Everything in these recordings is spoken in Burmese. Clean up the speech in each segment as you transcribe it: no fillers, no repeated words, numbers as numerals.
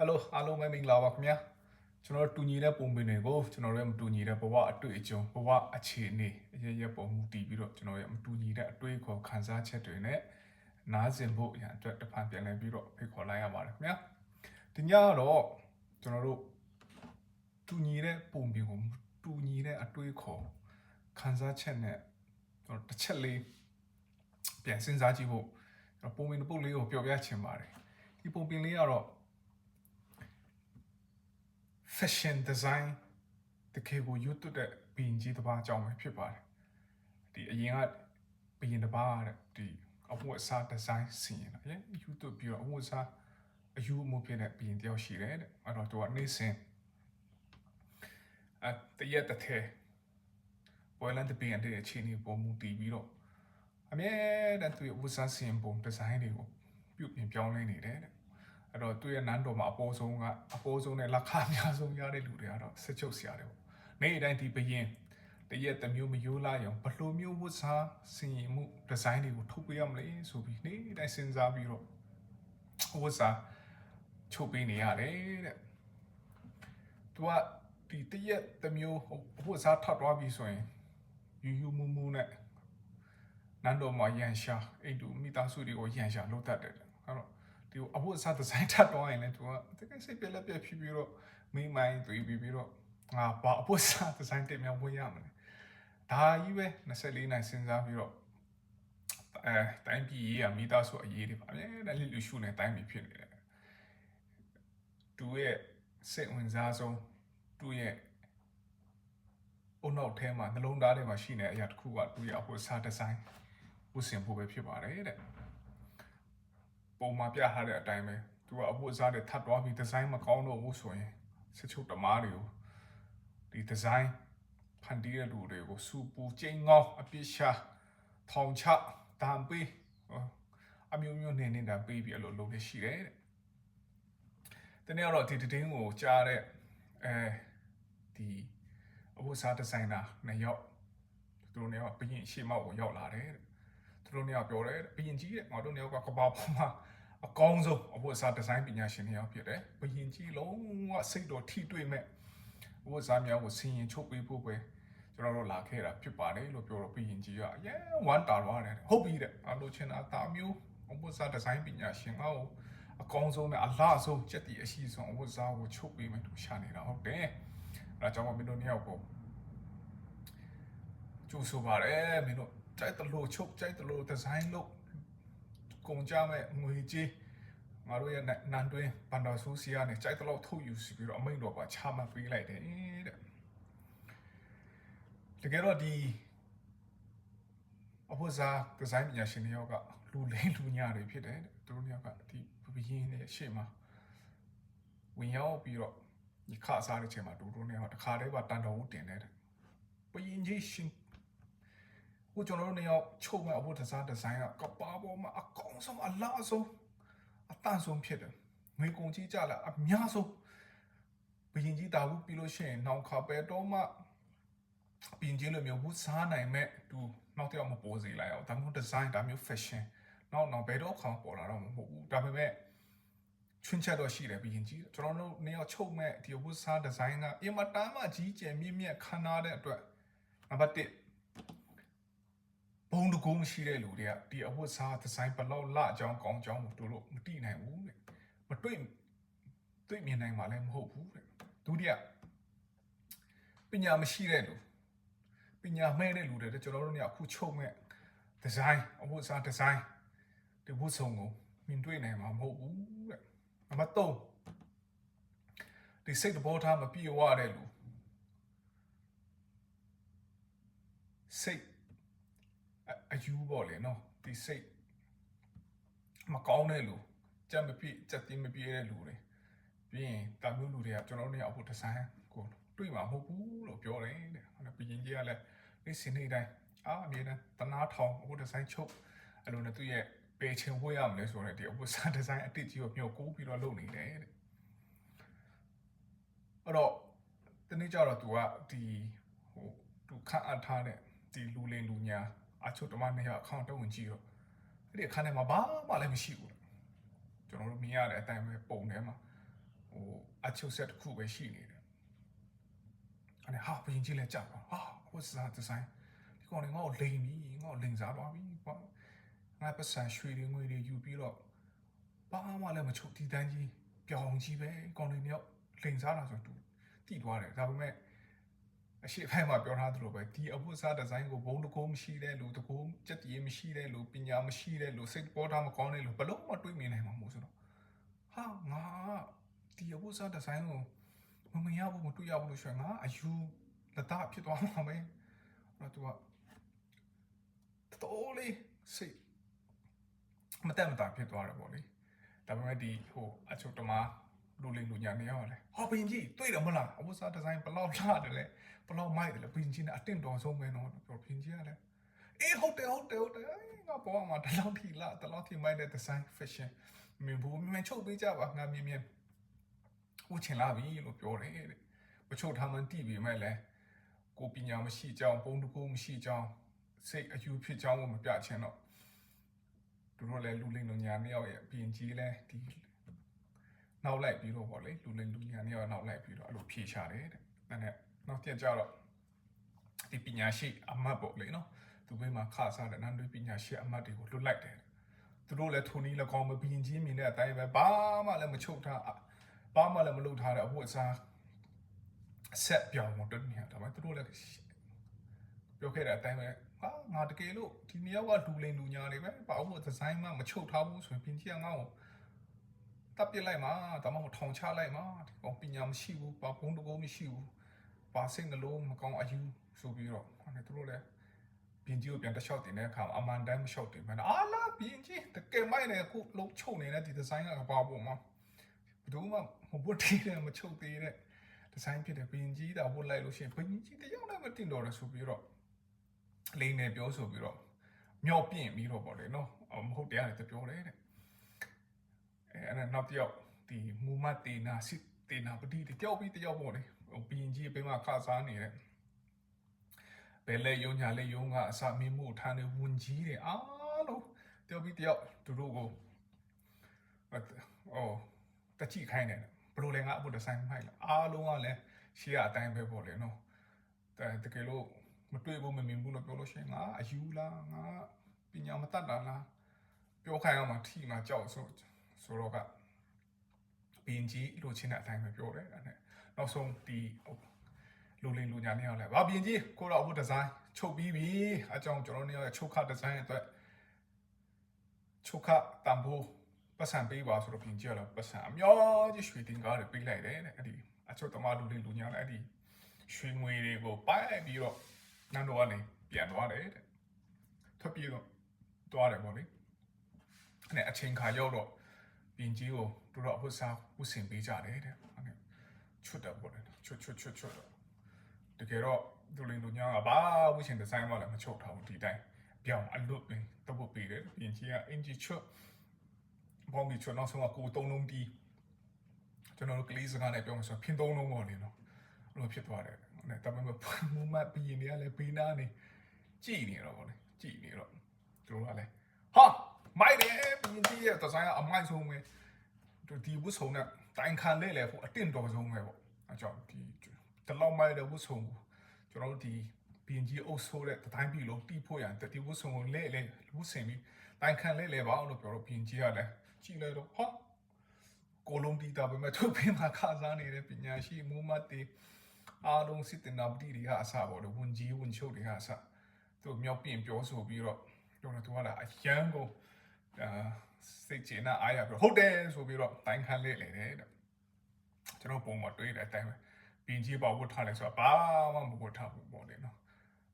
Hello အားလုံးပဲမင်္ဂလာပါခင်ဗျာကျွန်တော်တို့တူညီတဲ့ပုံပြင်တွေကိုကျွန်တော်တို့ရဲ့မတူညီတဲ့ဘဝအတွေ့အကြုံဘဝအခြေအနေအရရပုံမူတည်ပြီးတော့ကျွန်တော်ရဲ့မတူညီတဲ့အတွေ့အခေါ်ခံစားချက်တွေနဲ့နားဆင်ဖို့အရာအတွက်တစ်ဖန်ပြန်လည်ပြီးတော့ဖိတ်ခေါ်လိုက်ရပါတယ်ခင်ဗျာဒီညကတော့ကျွန်တော်တို့တူညီတဲ့ပုံပြင်ကိုတူညီတဲ့အတွေ့အခေါ်ခံစားချက်နဲ့ကျွန်တော်တစ်ချက်လေးပြန်စဉ်းစားကြည့်ဖို့ပုံပြင်တစ်ပုတ်လေးကိုပြောပြချင်ပါတယ်ဒီပုံပြင်လေးကတော့fashion design တကယ်ကိုရွတ်တဲ့ဘီင်ကြီးတစ်ပါးအကြောင်းပဲဖြစ်ပါတယ်ဒီအရင်ကဘီင်တစ်ပါးတဲ့ဒီအဝတ်အစား design ဆင်ရင်လေရွတ်ပြီးတော့အဝတ်အစားအယူအမှုဖြစ်တဲ့ဘီင်တယောက်ရှိတယ်တဲ့အဲ့တော့သူကနေ့စဉ်တရက်တစ်ထဲပွဲလန်းတဲ့ဘီင်တဲ့အခြေအနေပုံမူတည်ပြီးတော့အမြဲတမ်းသူ့အဝတ်အစားဆင်ပုံ design တွေကိုပြုပြင်ပြောင်းလဲနေတယ်တဲ့အဲ့တော့သူ့ရဲ့နန်းတော်မှာအပေါ်ဆုံးနဲ့လက်ခအများဆုံးရတဲ့လူတွေကတော့စချုပ်ဆရာတွေပေါ့နေ့တိုင်းဒီဘရင်တရက်တစ်မျိုးမယိုးလာအောင်ဘလိုမျိုးဝတ်စားဆင်ရင်မှုဒီဇိုင်းတွေကိုထုတ်ပေးရမလဲဆိုပြီးနေ့တိုင်းစဉ်းစားပြီးတော့ဝတ်စားချုပ်ပေးနေရတယ်တဲ့သူကဒီတရက်တစ်မျိုးဝတ်စားထပ်သွားပြီဆိုရင်ယူမူနဲ့နန်းတော်မှာရန်ရှာအိတ်တူမိသားစုတွေကိုရန်ရှာလုပ်တတ်တယ်အဲ့တော့ဒီအဝတ်အစားဒီဇိုင်းထပ်တော့ရင်လည်းသူကတကယ်စိတ်ပြလက်ပြဖြစ်ပြီးတော့မိမိုင်းတွေ့ပြီးတော့ငါဘာအဝတ်အစားဒီဇိုင်းတင်များဝတ်ရမလဲဒါကြီးပဲ24နိုင်စဉ်းစားပြီးတော့တိုင်းပြည်ရေးမိသားစုအရေးတွေပါအများနဲ့လူရှုနေတိုင်းပြည်ဖြစ်နေတယ်သူရဲ့စိတ်ဝင်စားဆုံးသူရဲ့အုံနောက်ထဲမှာနှလုံးသားထဲမှာရှိနေတဲ့အရာတစ်ခုကသူရဲ့အဝတ်အစားဒီဇိုင်းဝတ်ဆင်ဖို့ပဲဖြစ်ပါတယ်တဲ့ပုံမှာပြထားတဲ့အတိုင်းပဲသူကအဝတ်အစားတွေထပ်သွားပြီးဒီဇိုင်းမကောင်းတော့ဘူးဆိုရင်စချုပ်တမားတွေကိုဒီဒီဇိုင်းဖန်တီးတဲ့လူတွေကိုစူပူကျင်းငေါအပြစ်ရှာထောင်ချတံပေးအမျိုးမျိုးနေနေတာပေးပြီးအလိုလုပ်နေရှိတယ်တဲ့တနေ့တော့ဒီတင်းကိုကြားတဲ့ဒီအဝတ်အစားဒီဇိုင်နာနှစ်ယောက်သူတို့နှစ်ယောက်ဘရင်ရှေ့မောက်ကိုရောက်လာတယ်တဲ့သူတို့နှစ်ယောက်ပြောတယ်ဘရင်ကြီးတဲ့ငါတို့နှစ်ယောက်ကကဘာပေါ်မှာအကောင်းဆုံးအဝတ်အစားဒီဇိုင်းပညာရှင်နှစ်ယောက်ဖြစ်တယ်ဘရင်ကြီးလုံးဝစိတ်တော်ထိတွေ့မဲ့အဝတ်အစားများကိုဆင်ရင်ချုပ်ပေးဖို့ပဲကျွန်တော်တို့လာခဲ့တာဖြစ်ပါတယ်လို့ပြောတော့ဘရင်ကြီးကအရင်ဝမ်းတာသွားတယ်ဟုတ်ပြီတဲ့အလိုချင်တာဒါမျိုးအဝတ်အစားဒီဇိုင်းပညာရှင်အောက်အကောင်းဆုံးနဲ့အလားဆုံးစက်တီအရှိဆုံးအဝတ်အစားကိုချုပ်ပေးမယ်သူရှာနေတာဟုတ်တယ်အဲကြောင့်မင်းတို့နှစ်ယောက်ကိုကျိုးဆိုပါတယ်မင်းတို့ကြိုက်တယ်လို့ချုပ်ကြိုက်တယ်လို့ဒီဇိုင်းလုပ်ကုန်ကြမဲ့ငွေကြီးငါတို့ရဲ့နန်တွင်းဘန်ဒါဆူစီယာနဲ့ကြိုက်တယ်လို့ထုတ်ယူစီပြီးတော့အမိန့်တော်ပါချမှတ်ပေးလိုက်တယ်တဲ့တကယ်တော့ဒီအဝတ်အစားဒီဇိုင်းပညာရှင်တွေရောကလူလိမ့်လူညာတွေဖြစ်တယ်တဲ့သူတို့တွေကဒီဘရင်ရဲ့ရှေ့မှာဝင်ရောက်ပြီးတော့ဒီခါစားတဲ့ချိန်မှာသူတို့တွေကတခါတည်းပါတန်တော်ဦးတင်နေတဲ့ဘရင်ကြီးရှင်ဟိုကျွန်တော်တို့နေရောက်ချုပ်မဲ့အဝတ်အစားဒီဇိုင်းကကပါပေါ်မှာအကောင်းဆုံးအလားဆုံးအတန့်ဆုံးဖြစ်တယ်ငွေကုန်ကြီးကြလာအများဆုံးဘရင်ကြီးတာဘူးပြီးလို့ရှိရင်နောက်ခါပဲတော့မှဘရင်ကြီးလိုမျိုးဝတ်စားနိုင်မဲ့သူနောက်တစ်ယောက်မပေါ်စေလိုက်အောင်ဒါမျိုးဒီဇိုင်းဒါမျိုး fashion နောက်ဘယ်တော့ခါပေါ်လာတော့မဟုတ်ဘူးဒါပေမဲ့ချွင်းချက်တော့ရှိတယ်ဘရင်ကြီးကျွန်တော်တို့နေရောက်ချုပ်မဲ့ဒီဝတ်စားဒီဇိုင်းကအင်မတန်မှကြီးကျယ်မြင့်မြတ်ခမ်းနားတဲ့အတွက်နံပါတ်1ဘုံတကုံးရှိတဲ့လူတွေကဒီအဝတ်စားဒီဇိုင်းဘလောက်လအကြောင်းကောင်းကြောင်းကိုတို့မသိနိုင်ဘူးတဲ့မတွေ့မြင်နိုင်မှာလည်းမဟုတ်ဘူးတဲ့ဒုတိယပညာမရှိတဲ့လူပညာမဲ့တဲ့လူတွေကျွန်တော်တို့เนี่ยအခုချုပ်မဲ့ဒီဇိုင်းအဝတ်စားဒီဇိုင်းဒီဝတ်စုံကိုမြင်တွေ့နိုင်မှာမဟုတ်ဘူးတဲ့နံပါတ်3ဒီစိတ်တဘောထားမပြည့်ဝတဲ့လူစိတ်အယူပေါ့လေနော်ဒီစိတ်မကောင်းတဲ့လူကြက်မပြည့်ကြက်တင်းမပြည့်တဲ့လူတွေပြီးရင်တာမျိုးလူတွေကကျွန်တော်တို့เนี่ยအခုဒီဇိုင်းကိုတွေ့မှာမဟုတ်ဘူးလို့ပြောတယ်တဲ့ဟုတ်လားဘရင်ကြီးကလည်းနေ့စဉ်နေ့တိုင်းအမြဲတမ်းတနာထောင်အခုဒီဇိုင်းချုပ်အဲ့လိုနဲ့သူရဲ့ပေချင်ဝတ်ရမလဲဆိုတော့ဒီအဝတ်စားဒီဇိုင်းအတစ်ကြီးကိုမျှော်ကိုးပြီးတော့လုပ်နေတယ်တဲ့အဲ့တော့တနေ့ကျတော့သူကဒီသူခန့်အပ်ထားတဲ့ဒီလူလင်လူညာအချုပ်တမနှစ်ယောက်အခေါင်တုံးဝင်ကြည့်တော့အဲ့ဒီအခန်းထဲမှာဘာမှလည်းမရှိဘူးကျွန်တော်တို့မြင်ရတဲ့အတိုင်းပဲပုံထဲမှာ အချုပ်ဆက်တစ်ခုပဲရှိနေတယ်အဲ့ဟာဘရင်ကြီးလည်းကြောက်ပါဟာဝတ်စားဒီဇိုင်းဒီကောင်လည်းငါ့ကိုလိန်ပြီငါ့ကိုလိန်စားသွားပြီပေါ့ငါပတ်စံရွှေတွေငွေတွေယူပြီးတော့ဘာမှလည်းမချုပ်ဒီတန်းကြီးပြောင်းကြီးပဲကောင်တွေမြောက်လိန်စားတာဆိုသူတိသွားတယ်ဒါပေမဲ့အရှိဖိုင်မှာပြောထားသလိုပဲဒီအဝတ်စားဒီဇိုင်းကိုဘုံတကုံးမရှိတဲ့လူတကုံးစက်တည်မရှိတဲ့လူပညာမရှိတဲ့လူစိတ်ပေါ်ထားမကောင်းတဲ့လူဘလို့မတွေးမြင်နိုင်မှာမဟုတ်ဆိုတော့ဟာငါဒီအဝတ်စားဒီဇိုင်းကိုမမရဘူးမတွေ့ရဘူးလို့ဆိုရင်ငါအယူလက်သားဖြစ်သွားမှာပဲအဲ့တော့သူကတော်လေးစိတ်မတက်မတာဖြစ်သွားတယ်ပေါ့လေဒါပေမဲ့ဒီအချုပ်တမလူလိမ်လူညာနေရောလေဟောဘင်းကြီးတွေ့တယ်မလားအဝတ်စားဒီဇိုင်းဘလောက်လာတယ်လဲဘလောက်မိုက်တယ်လဲဘင်းကြီးနဲ့အတင့်တော်ဆုံးပဲနော်ပြောဘင်းကြီးကလည်းအေးဟုတ်တယ်ငါပေါ်မှာတလောက်ထိမိုက်တဲ့ဒီဇိုင်း fashion မင်းဘူးမင်းချုပ်ပေးကြပါငါမြင်ဝှချင်လာပြီလို့ပြောတယ်တဲ့မချုပ်ထားမှန်းတိပြီမဲ့လဲကိုပညာမရှိကြောင်းပုံတကူမရှိကြောင်းစိတ်အယူဖြစ်ကြောင်းကိုမပြချင်တော့သူတို့လည်းလူလိမ်လူညာနှစ်ယောက်ရဲ့ဘင်းကြီးလည်းဒီနောက်လိုက်ပြီးတော့ဗောလေလူလိမ်လူညာနှစ်ယောက်နောက်လိုက်ပြီးတော့အဲ့လိုဖြေချတယ်တဲ့အဲ့နဲ့နောက်တစ်ကြတော့ဒီပညာရှိအမတ်ပေါ့လေနော်သူဘေးမှာခစားတဲ့နန်းတွေပညာရှိအမတ်တွေကိုလွတ်လိုက်တယ်သူတို့လည်းထိုနည်း၎င်းမဘင်းကြီးမြင်တဲ့အတိုင်းပဲဘာမှလည်းမချုပ်ထားဘာမှလည်းမလုပ်ထားတဲ့အဖို့အစားအဆက်ပြောင်းမတွန်းနေရတာပဲသူတို့လည်းပြောခဲ့တဲ့အတိုင်းပဲဟာငါတကယ်လို့ဒီနှစ်ယောက်ကလူလိမ်လူညာတွေပဲဘာလို့ဒီဇိုင်းမှမချုပ်ထားဘူးဆိုရင်ဘင်းကြီးကငါ့ကိုတပ်ပြလိုက်မှာဒါမှမဟုတ်ထောင်ချလိုက်မှာဒီကောင်ပညာမရှိဘူးဘာဘုံတကုံးမရှိဘူးဘာစိတ်နှလုံးမကောင်းအယူဆိုပြီးတော့သူတို့လည်းဘင်းကြီးကိုပြန်တစ်လျှောက်တင်တဲ့အခါအမှန်တမ်းမလျှောက်တင်မယ်အာလာဘင်းကြီးတကယ်မိုက်နေအခုလုံးချုပ်နေတဲ့ဒီဒီဇိုင်းကဘာပေါ့မှာဘယ်သူမှမဝတ်သေးတယ်မချုပ်သေးတဲ့ဒီဇိုင်းဖြစ်တဲ့ဘင်းကြီးတာဝတ်လိုက်လို့ရှိရင်ဘင်းကြီးတယောက်လည်းမတင်တော့ရဆိုပြီးတော့လိန်နေပြောဆိုပြီးတော့မြောက်ပြင့်ပြီးတော့ပေါ့လေနော်မဟုတ်တရားတွေပြောတယ်တဲ့အဲ့ဒါနောက်တစ်ယောက်ဒီမူမတ်တေနာစစ်တေနာပတိတယောက်ပြီးတယောက်ပေါ့လေဘင်းကြီးဘေးမှာခစားနေတဲ့ဘယ်လဲယုံညာလဲယုံကအစာမင်းမှုထားနေဝန်ကြီးတွေအားလုံးတယောက်ပြီးတယောက်သူတို့ကိုတချိခိုင်းတယ်ဘလို့လဲငါအဖို့ဒီဇိုင်းမိုက်လာအားလုံးကလည်းရှေ့အတိုင်းပဲပေါ့လေနော်တကယ်လို့မတွေ့ဘူးမမြင်ဘူးလို့ပြောလို့ရှိရင်ငါအယူလားငါပညာမတတ်တာလားပြောခိုင်းအောင်မှထိမှကြောက်ဆိုတော့ကဘင်းကြီးလိုချင်တဲ့အတိုင်းပဲပြောတယ်အဲ့နဲ့နောက်ဆုံးဒီလူလိမ်လူညာနေအောင်လဲဘာဘင်းကြီးကိုတော့အဖို့ဒီဇိုင်းချုပ်ပြီးပြီအကြောင်းကျွန်တော်နေရချုပ်ခဒီဇိုင်းအတွက်ချုပ်ခတန်ဖိုးပတ်စံပေးပါဆိုတော့ဘင်းကြီးကလည်းပတ်စံအများကြီးရွှေတင်ကားတွေပေးလိုက်တယ်တဲ့အဲ့ဒီအချုပ်သမားလူလိမ်လူညာလည်းအဲ့ဒီရွှေငွေတွေကိုပိုက်ပြီးတော့နန်းတော်ကနေပြန်သွားတယ်တဲ့ထွက်ပြေးတော့သွားတယ်ပေါ့လေအဲ့နဲ့အချိန်ခါရောက်တော့ဘင်းကြီးကိုတို့တော့အဖို့စားဥစင်ပေးကြတယ်တဲ့အဲ့နဲ့ချွတ်တယ်ပေါ့လေချွတ်တော့တကယ်တော့ဒူလင်လူညာကဘာဝရှင်ဒီဇိုင်းမှလည်းမချုပ်ထားဘူးဒီတိုင်းပြောင်းအလွတ်ပင်တပုတ်ပေးတယ်ဘင်းကြီးကအင်ဂျီချွတ်ဘောင်းပြီးချွတ်နောက်ဆုံးကကိုသုံးလုံးတီးကျွန်တော်တို့ကလေးစကားနဲ့ပြောမှဆိုဖင်သုံးလုံးပေါ့လေနော်အဲ့လိုဖြစ်သွားတယ်နဲ့တမန်မူမတ်ပြီးနေရလဲပေးနာနေကြည်နေတော့ဗောလေကြည်နေတော့သူတို့ကလည်းဟာမိုက်တယ်ဘင်းကြီးရဲ့ဒီဇိုင်းကအမိုက်ဆုံးပဲဒီဝတ်စုံနဲ့တိုင်ခံလဲဖို့အတင့်တော်ဆုံးပဲပေါ့အကြောင်းဒီတလောက်မိုက်တဲ့ဝတ်စုံကိုကျွန်တော်တို့ဒီဘင်းကြီးအုပ်ဆိုးတဲ့တိုင်းပြည်လုံးတီးဖို့ရန်ဒီဝတ်စုံကိုလဲဝတ်ဆင်ပြီးတိုင်ခံလဲပါလို့ပြောတော့ဘင်းကြီးကလည်းကြည်လိုက်တော့ဟာကိုလုံးတီးတာပဲမဲ့သူ့ဖေးမှာခစားနေတဲ့ပညာရှိမူမတ်တီအားလုံးစစ်တင်နာပတိတွေကအစားပေါ့လေဝန်ကြီးဝန်ချုပ်တွေကအစားသူမြောက်ပြင်ပြောဆိုပြီးတော့ကျွန်တော်တို့ကလည်းအရန်ကိုစိတ်ချနာအားရပြီးဟုတ်တယ်ဆိုပြီးတော့တိုင်းခံလေတဲ့ကျွန်တော်ပုံမှာတွေ့တဲ့အတိုင်းပဲပင်ကြီးပါဝတ်ထားလဲဆိုတာဘာမှမဝတ်ထားဘူးပေါ့လေနော်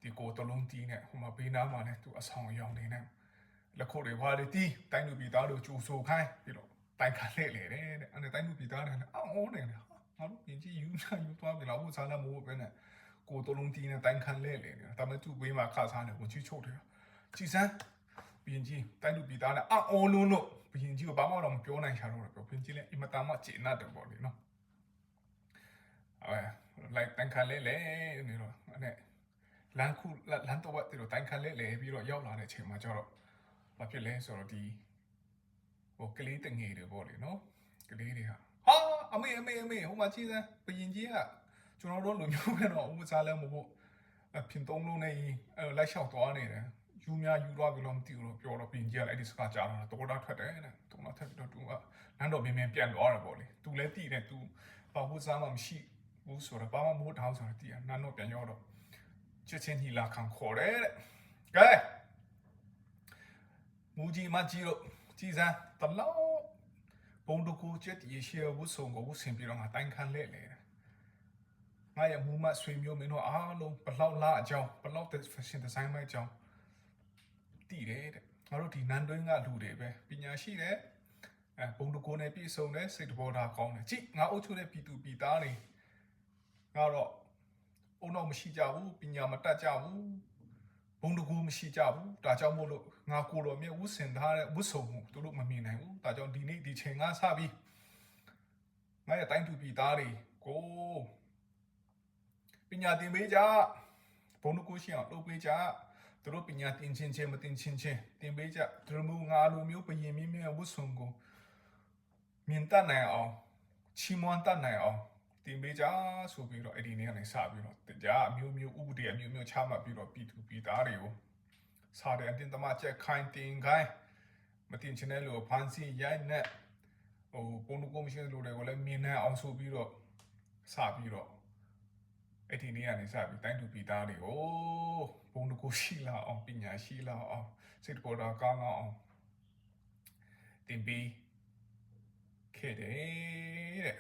ဒီကိုတလုံးတီးနဲ့ဟိုမှာဘေးနားမှာလည်းသူအဆောင်ရောင်နေနဲ့လက်ခုပ်တွေဝါတွေတီးတိုင်းလူပြည်သားတို့ကြိုဆိုခိုင်းပြီးတော့တိုင်းခံလေတဲ့အဲ့ဒါတိုင်းလူပြည်သားတွေလည်းအော်နေတယ်ငါတို့ပြင်ကြီးယူသွားပြီလားဘုစားလည်းမဟုတ်ပဲနဲ့ကိုတလုံးတီးနဲ့တိုင်းခံလေနေတာဒါပေမဲ့သူ့ဘေးမှာခစားနေဝင်ချချုပ်တယ်ကြည်စမ်းပြင်ကြီးတိုင်းလူပြည်သားလည်းအော်လို့ပြင်ကြီးကိုဘာမှတော့မပြောနိုင်ချာတော့ပြောပြင်ကြီးလည်းအင်မတန်မှကျေနပ်တယ်ပေါ့လေနော်လိုက်တိုင်းခံလေနေတော့အဲ့နဲ့လမ်းတော့ဘာတို့တိုင်းခံလေပြီးတော့ရောက်လာတဲ့အချိန်မှာကျတော့ဘာဖြစ်လဲဆိုတော့ဒီကလေးတငယ်တွေပေါ့လေနော်ကလေးတွေကဟာ အမေဟိုမှာကြည့်စမ်းဘယင်ကြီးကကျွန်တော်တို့လူမျိုးပဲတော့ဥစားလဲမဟုတ်ဖင်တုံးလုံးနဲ့လိုက်လျှောက်သွားနေတယ်ယူများယူသွားပြီလို့မသိဘူးလို့ပြောတော့ဘယင်ကြီးကလည်းအဲ့ဒီစကားကြားတာတော့ထွက်တယ်တဲ့တော့ထပ်ပြီးတော့သူကနန်းတော်မြင်ပြန်သွားတယ်ပေါ့လေသူလည်းတည်တယ်သူဘာဥစားမှမရှိဘူးဆိုတော့ဘာမှမဟုတ်တော့ဆိုတော့တည်ရနန်းတော်ပြန်ရောက်တော့ချက်ချင်းဟီလာခံခေါ်တယ်တဲ့ကဲမူကြီးမကြီးတို့ကြည်စမ်းတလောက်ဘုံတကူချက်ရေရှေဝုဆုံကိုဝုဆင်ပြီးတော့ငါတိုင်ခံလဲလေငါရဲ့မူမဆွေမျိုးမင်းတို့အားလုံးဘလောက်လာအကြောင်းဘလောက် fashion design မိုက်အကြောင်းတည်တယ်တဲ့ငါတို့ဒီနန်းတွင်းကလူတွေပဲပညာရှိတယ်ဘုံတကူနဲ့ပြည့်စုံတယ်စိတ်တဘောထားကောင်းတယ်ကြည့်ငါအုပ်ချုပ်တဲ့ပြည်သူပြည်သားတွေငါတော့အုံတော့မရှိကြဘူးပညာမတတ်ကြဘူးဘုံတကူမရှိကြဘူးဒါကြောင့်မို့လို့ငါကိုတော်မြတ်ဝုဆင်ထားတဲ့ဝုဆုံမှုသူတို့မမြင်နိုင်ဘူးဒါကြောင့်ဒီနေ့ဒီချိန်ကစပြီးငါရဲ့တိုင်းသူပြည်သားတွေကိုပညာသင်ပေးကြဘုံတကူရှိအောင်လုပ်ပေးကြသူတို့ပညာသင်ချင်းမသင်ချင်းသင်ပေးကြသူတို့မျိုးငါလိုမျိုးဘယင်မင်းရဲ့ဝုဆုံကိုမြင်တတ်နိုင်အောင်ချီးမွမ်းတတ်နိုင်အောင်တင်ပေးကြဆိုပြီးတော့အဲ့ဒီနေ့ကနေစပြီးတော့တရားအမျိုးမျိုးဥပဒေအမျိုးမျိုးချမှတ်ပြီးတော့ပြည်သူပြည်သားတွေကိုစားတဲ့အတင်းတမချက်ခိုင်းတင်ခိုင်းမတင်ချင်တဲ့လူဖန်စီရိုက်နဲ့ပုံတကူမရှိတဲ့လူတွေကိုလည်းမြင်နိုင်အောင်ဆိုပြီးတော့စပြီးတော့အဲ့ဒီနေ့ကနေစပြီးတိုင်းသူပြည်သားတွေကိုပုံတကူရှိလာအောင်ပညာရှိလာအောင်စိတ်ပေါ်တာကောင်းအောင်တင်ပေးခဲ့တယ်တဲ့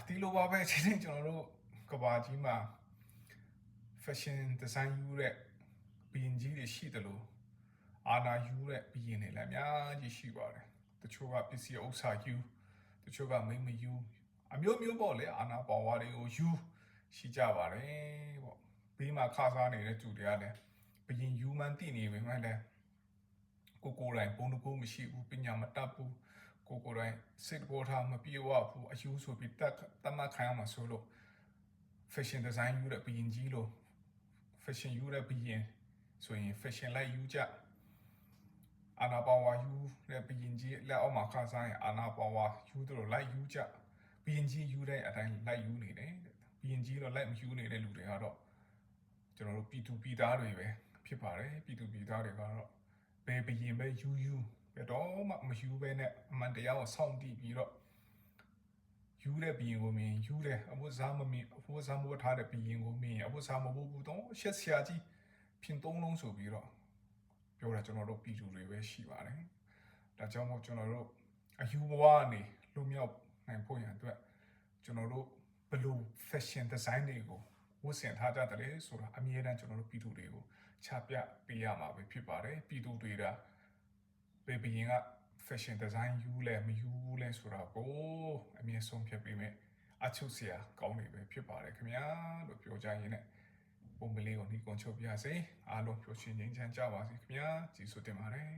ဒီလိုပါပဲချင်းကျွန်တော်တို့ကဘာကြီးမှာ fashion design ယူတဲ့ဘီရင်ကြီးတွေရှိတယ်လို့အာနာယူတဲ့ဘီရင်တွေလည်းအများကြီးရှိပါတယ်တချို့ကပစ္စည်းဥစ္စာယူတချို့ကမိမယူအမျိုးမျိုးပေါ့လေအာနာပါဝါတွေကိုယူရှိကြပါတယ်ပေါ့ဘေးမှာခါစားနေတဲ့သူတွေကလည်းဘီရင်ယူမှန်းတည်နေပေမဲ့လည်းကိုတိုင်းဘုံတကူမရှိဘူးပညာမတတ်ဘူးကိုတိုင်းစိတ်ပေါ်ထားမပြေဝဘူးအယူဆိုပြီးတမခိုင်းအောင်မဆိုလို့ fashion design ယူတဲ့ဘီရင်ကြီးလို့ fashion ယူတဲ့ဘီရင်ဆိုရင် fashion လိုက်ယူကြအာနာပါဝါယူတဲ့ဘီရင်ကြီးလက်အောက်မှာခါစားရင်အာနာပါဝါယူတို့လိုက်ယူကြဘီရင်ကြီးယူတဲ့အတိုင်းလိုက်ယူနေတယ်ဘီရင်ကြီးတော့လိုက်မယူနေတဲ့လူတွေကတော့ကျွန်တော်တို့ပြည်သူပြည်သားတွေပဲဖြစ်ပါတယ်ပြည်သူပြည်သားတွေကတော့ဘယ်ဘီရင်ပဲယူဘယ်တော့မှမယူပဲနဲ့အမှန်တရားကိုစောင့်တည်ပြီးတော့ယူတဲ့ဘီရင်ကိုမြင်ယူတယ်အဖို့စားမမြင်အဖို့စားမဝတ်ထားတဲ့ဘီရင်ကိုမြင်အဖို့စားမဝတ်ဘူးတော့ရှက်ဆရာကြီးဖင်သုံးလုံးဆိုပြီးတော့ပြောတာကျွန်တော်တို့ပြည်သူတွေပဲရှိပါတယ်ဒါကြောင့်မို့ကျွန်တော်တို့အယူဘဝကနေလူမြောက်နိုင်ဖို့ရန်အတွက်ကျွန်တော်တို့ဘယ်လို fashion design တွေကိုဝတ်ဆင်ထားကြတယ်ဆိုတာအမြဲတမ်းကျွန်တော်တို့ပြည်သူတွေကိုချပြပေးရမှာပဲဖြစ်ပါတယ်ပြည်သူတွေကဘယ်ဘီရင်က fashion design ယူလဲမယူဘူးလဲဆိုတာကိုအမြဲဆုံးဖြတ်ပေးမယ်အချုပ်စရာကောင်းနေပဲဖြစ်ပါတယ်ခင်ဗျာလို့ပြောကြရင်းနဲ့ပုံကလေးကိုနှီးကွန်ချုပ်ပြစေအားလုံးပျော်ရွှင်ငြိမ်းချမ်းကြပါစေခင်ဗျာကျေးဇူးတင်ပါတယ်